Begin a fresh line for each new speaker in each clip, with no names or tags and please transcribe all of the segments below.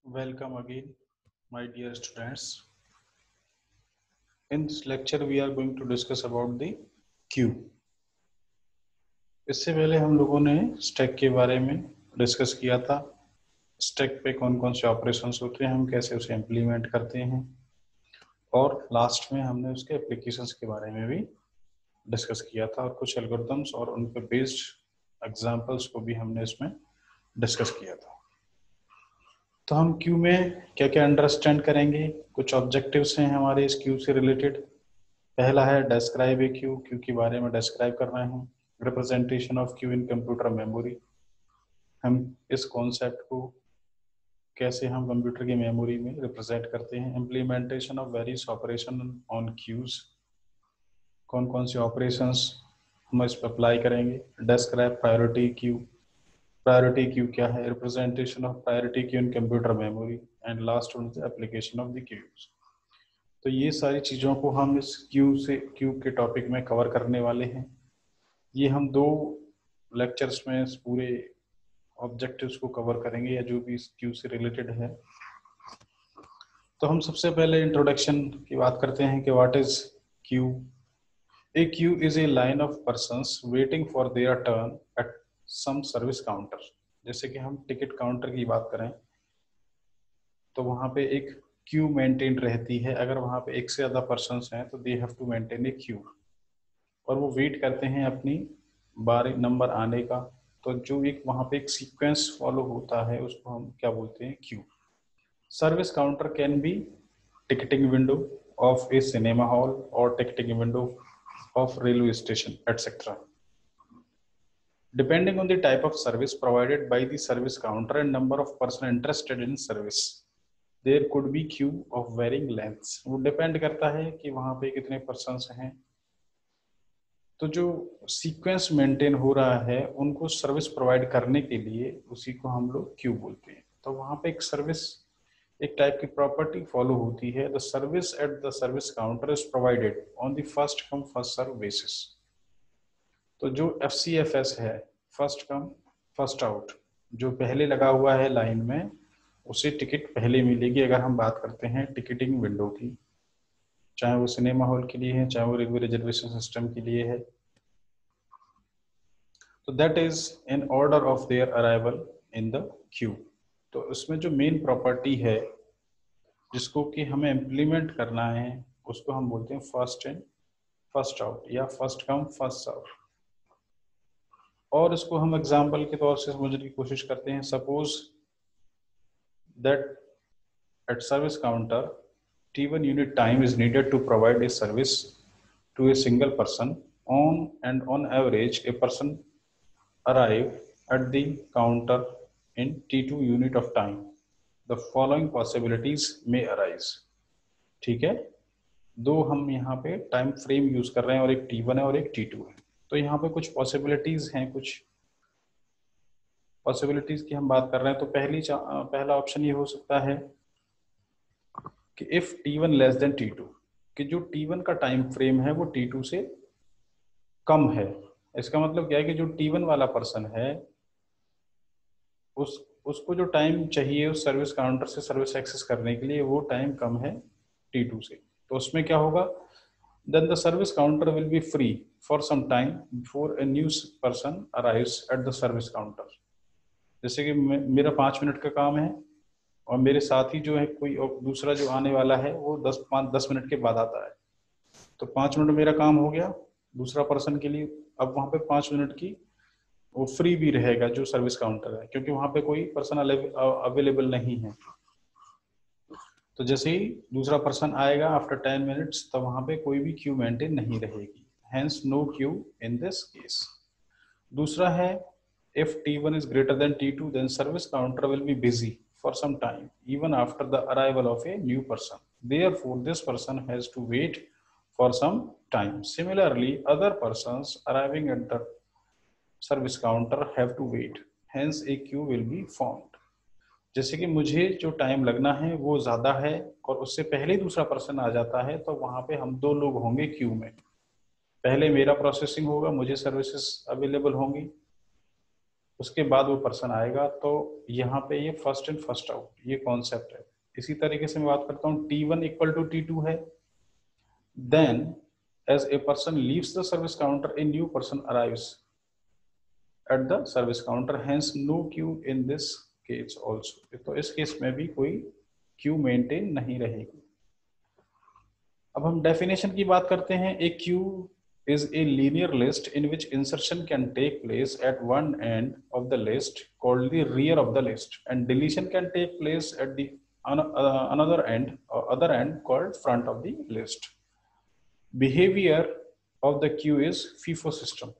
Welcome again, my dear students. In this lecture, we are going to discuss about the queue. इससे पहले हम लोगों ने stack के बारे में डिस्कस किया था। स्टैक पे कौन कौन से ऑपरेशंस होते हैं, हम कैसे उसे इम्प्लीमेंट करते हैं, और लास्ट में हमने उसके एप्लीकेशंस के बारे में भी डिस्कस किया था और कुछ एल्गोरिथम्स और उन पे बेस्ड एग्जांपल्स को भी हमने इसमें डिस्कस किया था। तो हम क्यू में क्या क्या अंडरस्टैंड करेंगे, कुछ ऑब्जेक्टिव्स हैं हमारे इस क्यू से रिलेटेड। पहला है डिस्क्राइब ए क्यू, क्यू के बारे में डिस्क्राइब करना है। Representation of Q in computer memory, हम इस कॉन्सेप्ट को कैसे हम कंप्यूटर की मेमोरी में रिप्रेजेंट करते हैं। Implementation of various operation on queues, कौन कौन से ऑपरेशंस हम इस पर अप्लाई करेंगे। Describe priority queue, priority queue क्या है। Representation of priority queue in computer memory, and last one is application of the queues. तो ये सारी चीज़ों को हम इस क्यू के टॉपिक में कवर करने वाले हैं। ये हम 2 लेक्चर्स में इस पूरे ऑब्जेक्टिव्स को कवर करेंगे, या जो भी इस क्यू से रिलेटेड है। तो हम सबसे पहले इंट्रोडक्शन की बात करते हैं कि what is queue. A queue is a line of persons waiting for their turn at some service counter. जैसे कि हम टिकट काउंटर की बात करें तो वहाँ पे एक क्यू मेंटेन रहती है। अगर वहाँ पे एक से ज़्यादा पर्सन्स हैं तो they have to maintain a queue, और वो वेट करते हैं अपनी बारी नंबर आने का। तो जो एक वहाँ पे एक सीक्वेंस फॉलो होता है उसको हम क्या बोलते हैं, queue. Service counter can be ticketing window of a cinema hall और ticketing window of railway station, etc. Depending on the type of service provided by the service counter and number of person interested in service, there could be queue of varying lengths. वो depend करता है कि वहाँ पे कितने persons हैं। तो जो सीक्वेंस मेंटेन हो रहा है उनको सर्विस प्रोवाइड करने के लिए उसी को हम लोग क्यू बोलते हैं। तो वहाँ पे एक सर्विस, एक टाइप की प्रॉपर्टी फॉलो होती है। The service at the service counter is provided on the first come first serve basis. तो जो FCFS है, फर्स्ट कम फर्स्ट आउट, जो पहले लगा हुआ है लाइन में उसे टिकट पहले मिलेगी। अगर हम बात करते हैं टिकटिंग विंडो की, चाहे वो सिनेमा हॉल के लिए है, चाहे वो रेलवे रिजर्वेशन सिस्टम के लिए है, तो that is in order of their arrival in the Q. तो उसमें जो मेन प्रॉपर्टी है जिसको कि हमें इम्प्लीमेंट करना है उसको हम बोलते हैं फर्स्ट इन फर्स्ट आउट या फर्स्ट कम फर्स्ट सर्व। और इसको हम एग्जाम्पल के तौर से समझने की कोशिश करते हैं। Suppose that at service counter T1 unit time is needed to provide a service to a single person. On average, a person arrive at the counter in T2 unit of time. The following possibilities may arise. ठीक है, 2 हम यहाँ पे time frame use कर रहे हैं और एक T1 है और एक T2 है। तो यहाँ पे कुछ पॉसिबिलिटीज हैं, कुछ पॉसिबिलिटीज की हम बात कर रहे हैं। तो पहला ऑप्शन ये हो सकता है कि if T1 less than T2, कि जो T1 का टाइम फ्रेम है वो T2 से कम है। इसका मतलब क्या है कि जो T1 वाला पर्सन है उसको जो टाइम चाहिए उस सर्विस काउंटर से सर्विस एक्सेस करने के लिए वो टाइम कम है T2 से। तो उसमें क्या होगा, then the service counter will be free for some time before a new person arrives at the service counter. जैसे कि मेरा 5 मिनट का काम है और मेरे साथ ही जो है कोई दूसरा जो आने वाला है वो 10 मिनट के बाद आता है। तो 5 मिनट मेरा काम हो गया दूसरा पर्सन के लिए। अब वहाँ पे 5 मिनट की वो फ्री भी रहेगा जो सर्विस काउंटर है, क्योंकि वहाँ पे कोई पर्सन अवेलेबल नहीं है। तो जैसे ही दूसरा पर्सन आएगा आफ्टर 10 मिनट्स, तब वहाँ पे कोई भी क्यू मेंटेन नहीं रहेगी। Hence no queue in this case. दूसरा है if T1 is greater than T2, then service counter will be busy for some time even after the arrival of a new person. Therefore, this person has to wait for some time. Similarly, other persons arriving at the service counter have to wait. Hence, a queue will be formed. जैसे कि मुझे जो time लगना है वो ज़्यादा है और उससे पहले दूसरा पर्सन आ जाता है, तो वहाँ पे हम 2 लोग होंगे क्यू में। पहले मेरा प्रोसेसिंग होगा, मुझे सर्विसेज अवेलेबल होंगी, उसके बाद वो पर्सन आएगा। तो यहाँ पे ये फर्स्ट इन फर्स्ट आउट ये कॉन्सेप्ट है। इसी तरीके से मैं बात करता हूँ T1 इक्वल टू T2 है, then as a person leaves the service counter a new person arrives at the service counter, hence no queue in this case also। तो इस केस में भी कोई क्यू मेंटेन नहीं रहेगी। अब हम डेफिनेशन की बात करते हैं। ए Q is a linear list in which insertion can take place at one end of the list called the rear of the list, and deletion can take place at the another end or other end called front of the list. Behavior of the queue is FIFO system.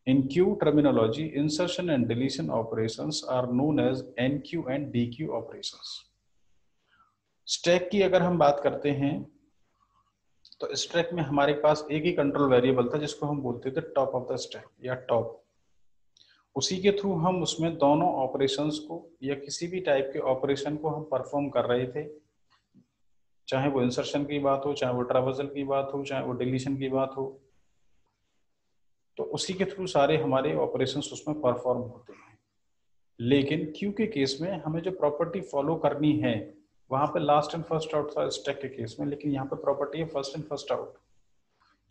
In queue terminology, insertion and deletion operations are known as NQ and DQ operations. Stack की अगर हम बात करते हैं तो stack में हमारे पास एक ही कंट्रोल वेरिएबल था जिसको हम बोलते थे टॉप ऑफ द स्टैक या टॉप। उसी के थ्रू हम उसमें दोनों ऑपरेशंस को या किसी भी टाइप के ऑपरेशन को हम परफॉर्म कर रहे थे, चाहे वो इंसर्शन की बात हो, चाहे वो ट्रैवर्सल की बात हो, चाहे वो डिलीशन की बात हो। तो उसी के थ्रू सारे हमारे ऑपरेशंस उसमें परफॉर्म होते हैं। लेकिन क्यू के केस में हमें जो प्रॉपर्टी फॉलो करनी है वहां पे लास्ट एंड फर्स्ट आउट था स्टैक के केस में, लेकिन यहाँ पे प्रॉपर्टी है फर्स्ट एंड फर्स्ट आउट।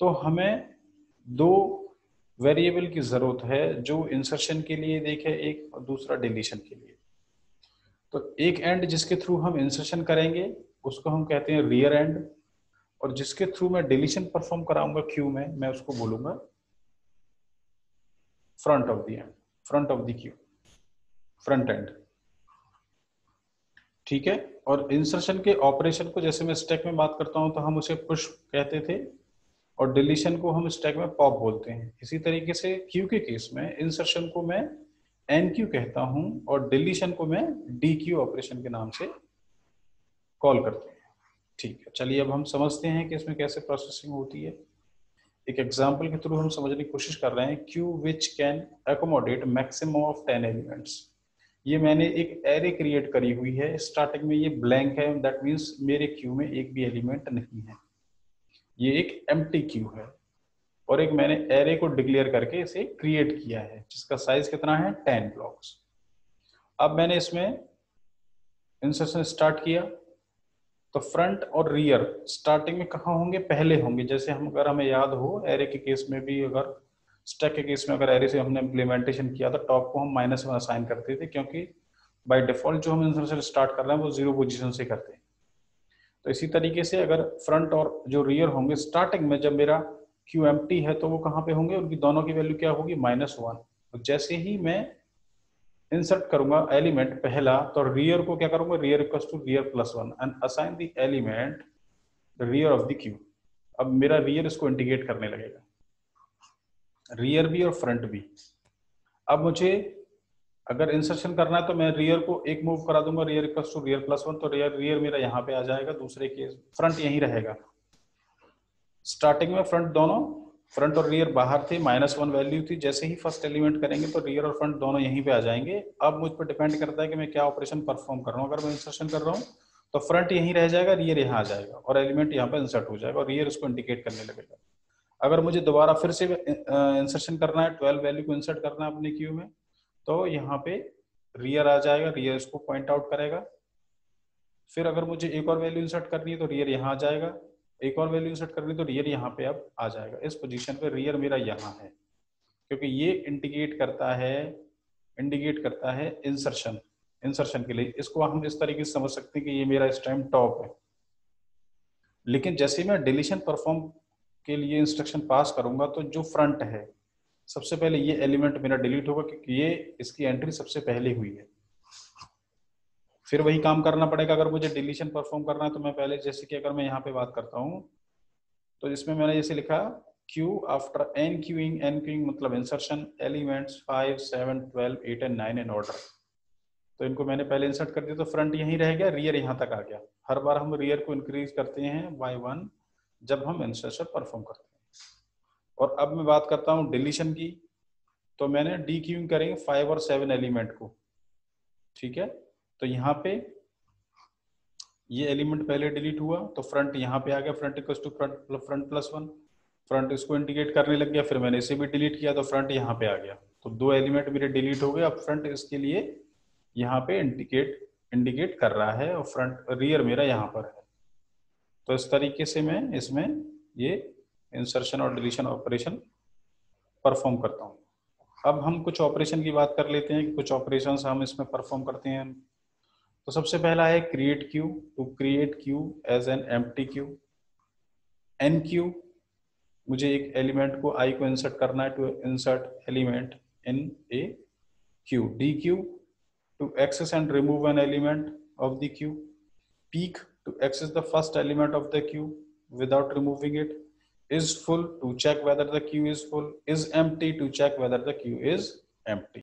तो हमें दो वेरिएबल की जरूरत है, जो इंसर्शन के लिए देखे एक और दूसरा डिलीशन के लिए। तो एक एंड जिसके थ्रू हम इंसर्शन करेंगे उसको हम कहते हैं रियर एंड, और जिसके थ्रू मैं डिलीशन परफॉर्म कराऊंगा क्यू में, मैं उसको बोलूंगा front of the end, front of the Q, front end. ठीक है। और इंसर्शन के ऑपरेशन को जैसे मैं स्टैक में बात करता हूं तो हम उसे पुश कहते थे, और डिलीशन को हम स्टैक में पॉप बोलते हैं। इसी तरीके से क्यू के केस में इंसर्शन को मैं एनक्यू कहता हूं और डिलीशन को मैं डीक्यू ऑपरेशन के नाम से कॉल करते हैं। ठीक है, चलिए अब हम समझते हैं कि इसमें कैसे प्रोसेसिंग होती है। एक एग्जाम्पल के थ्रू हम समझने की कोशिश कर रहे हैं। Q which can accommodate maximum of 10 elements. ये मैंने एक एरे क्रिएट करी हुई है, स्टार्टिंग में ये ब्लैंक है, दैट मीन्स मेरे क्यू में एक भी एलिमेंट नहीं है, ये एक एम्प्टी क्यू है। और एक मैंने एरे को डिक्लेयर करके इसे क्रिएट किया है जिसका साइज कितना है 10 ब्लॉक्स। अब मैंने इसमें इंसर्शन स्टार्ट किया तो फ्रंट और रियर स्टार्टिंग में कहाँ होंगे, पहले होंगे। जैसे हम अगर हमें याद हो एरे के केस में भी, अगर स्टैक के केस में अगर एरे से हमने इम्प्लीमेंटेशन किया तो टॉप को हम -1 असाइन करते थे, क्योंकि बाय डिफॉल्ट जो हम इंसर्शन स्टार्ट कर रहे हैं वो 0 पोजीशन से करते हैं। तो इसी तरीके से अगर फ्रंट और जो रियर होंगे स्टार्टिंग में, जब मेरा क्यू एम्प्टी है तो वो कहाँ पे होंगे, उनकी दोनों की वैल्यू क्या होगी -1। तो जैसे ही मैं इंसर्ट करूंगा एलिमेंट पहला, तो रियर को क्या करूंगा, rear equals to rear +1 and assign the element rear of the queue. अब मेरा रियर इसको इंडिकेट करने लगेगा, रियर भी और फ्रंट भी। अब मुझे अगर इंसर्शन करना है तो मैं रियर को एक मूव करा दूंगा, रियर इक्वल्स टू रियर +1, तो रियर मेरा यहाँ पे आ जाएगा। दूसरे केस फ्रंट यहीं रहेगा। स्टार्टिंग में फ्रंट दोनों, फ्रंट और रियर बाहर थे, -1 वैल्यू थी। जैसे ही फर्स्ट एलिमेंट करेंगे तो रियर और फ्रंट दोनों यहीं पे आ जाएंगे। अब मुझ पर डिपेंड करता है कि मैं क्या ऑपरेशन परफॉर्म कर रहा हूँ। अगर मैं इंसर्शन कर रहा हूँ तो फ्रंट यहीं रह जाएगा, रियर यहाँ आ जाएगा और एलिमेंट यहाँ पे इंसर्ट हो जाएगा और रियर उसको इंडिकेट करने लगेगा। अगर मुझे दोबारा फिर से इंसर्शन करना है, 12 वैल्यू को इंसर्ट करना है अपने क्यू में, तो यहाँ पे रियर आ जाएगा, रियर इसको पॉइंट आउट करेगा। फिर अगर मुझे एक और वैल्यू इंसर्ट करनी है तो रियर यहाँ आ जाएगा, एक और वैल्यू इंसर्ट करनी है तो रियर यहाँ पे अब आ जाएगा। इस पोजीशन पे रियर मेरा यहाँ है, क्योंकि ये इंडिकेट करता है इंसर्शन के लिए। इसको हम इस तरीके से समझ सकते हैं कि ये मेरा इस टाइम टॉप है। लेकिन जैसे मैं डिलीशन परफॉर्म के लिए इंस्ट्रक्शन पास करूंगा तो जो फ्रंट है सबसे पहले ये एलिमेंट मेरा डिलीट होगा, क्योंकि ये इसकी एंट्री सबसे पहले हुई है। फिर वही काम करना पड़ेगा। अगर मुझे डिलीशन परफॉर्म करना है तो मैं पहले, जैसे कि अगर मैं यहाँ पे बात करता हूँ तो इसमें मैंने जैसे लिखा क्यू आफ्टर एन क्यूइंग मतलब insertion elements 5, 7, 12, 8 and 9 in order. तो इनको मैंने पहले इंसर्ट कर दिया तो फ्रंट यहीं रह गया, रियर यहाँ तक आ गया। हर बार हम रियर को इंक्रीज करते हैं बाय 1 जब हम इंसर्शन परफॉर्म करते हैं। और अब मैं बात करता हूँ डिलीशन की, तो मैंने डी क्यूइंग करेंगे 5 और 7 एलिमेंट को। ठीक है, तो यहाँ पे ये एलिमेंट पहले डिलीट हुआ तो फ्रंट यहाँ पे आ गया, front equals to front +1। Front इसको इंडिकेट करने लग गया, फिर मैंने इसे भी डिलीट किया तो फ्रंट यहाँ पे आ गया। तो 2 एलिमेंट मेरे डिलीट हो गए। अब फ्रंट इसके लिए यहाँ पे इंडिकेट कर रहा है और फ्रंट रियर मेरा यहाँ पर है। तो इस तरीके से मैं इसमें ये इंसर्शन और डिलीशन ऑपरेशन परफॉर्म करता हूँ। अब हम कुछ ऑपरेशन की बात कर लेते हैं कि कुछ ऑपरेशंस हम इसमें परफॉर्म करते हैं। तो सबसे पहला है create queue. To create queue as an empty queue. Enqueue, मुझे एक एलिमेंट को आई को इंसर्ट करना है, to insert element in a queue. Dequeue, to access and remove an element of the queue. Peek, to access the first element of the queue without removing it. Is full, to check whether the queue is full. Is empty, to check whether the queue is empty.